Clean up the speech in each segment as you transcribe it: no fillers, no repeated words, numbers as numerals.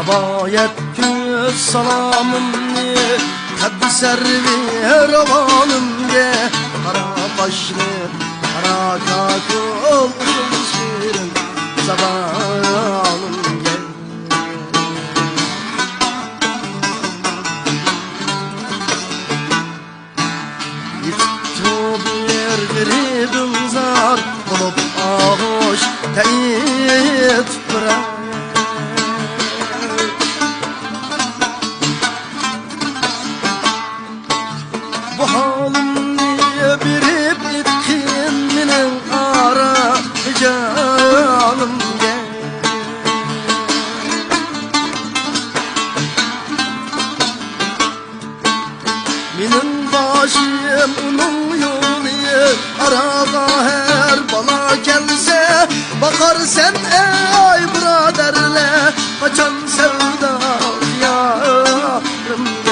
Sabayet göz salamımni Kaddi servi ravanımge Kara başlı kara kakıl Uzun şirin zamanımge Yıktı bir gribim zar Olup ağış teyit bırak Bu halimni birip etkin minin ara canımge Minin başım onun yolu araga her bala gelse Bakar sen ey braderle kaçan sevda yarımge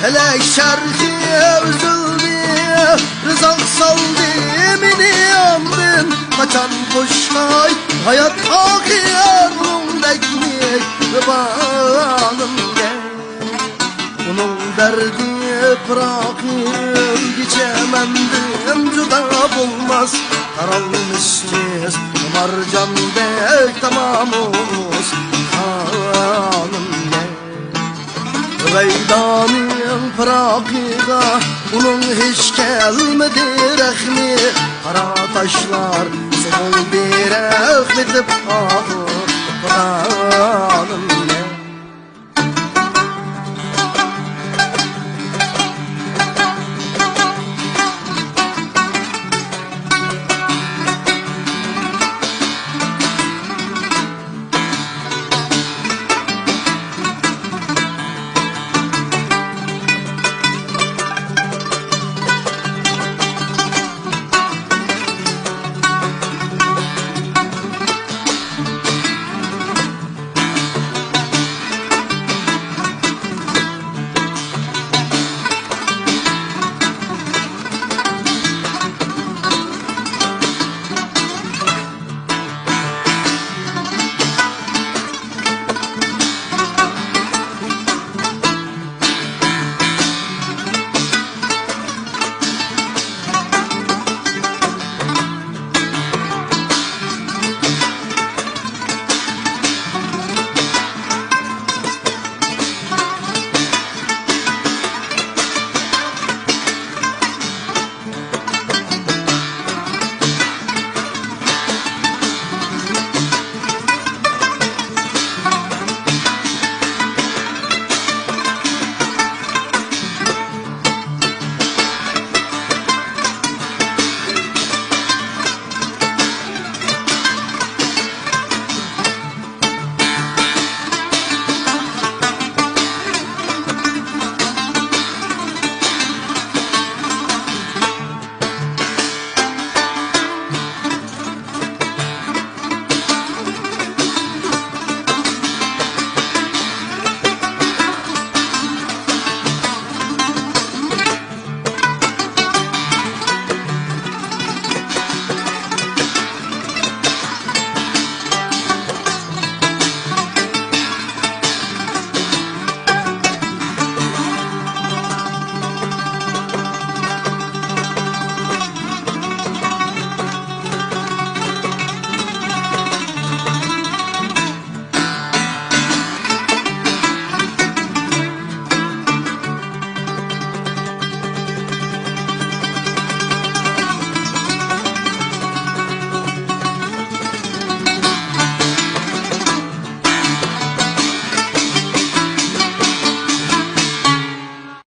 Hele şerhi üzüldü, rızak saldı mini ömrün Kaçan kuşkay, hayat akıyor Deknik rıbanım gel Onun derdi bırakır geçemendim Cüda bulmaz, karalmışız Marcan bek tamamımız hanım gel Veydanın Pırakı'da Bunun hiç gelmedi rehmi Kara taşlar Soğul bir ehmetip ahı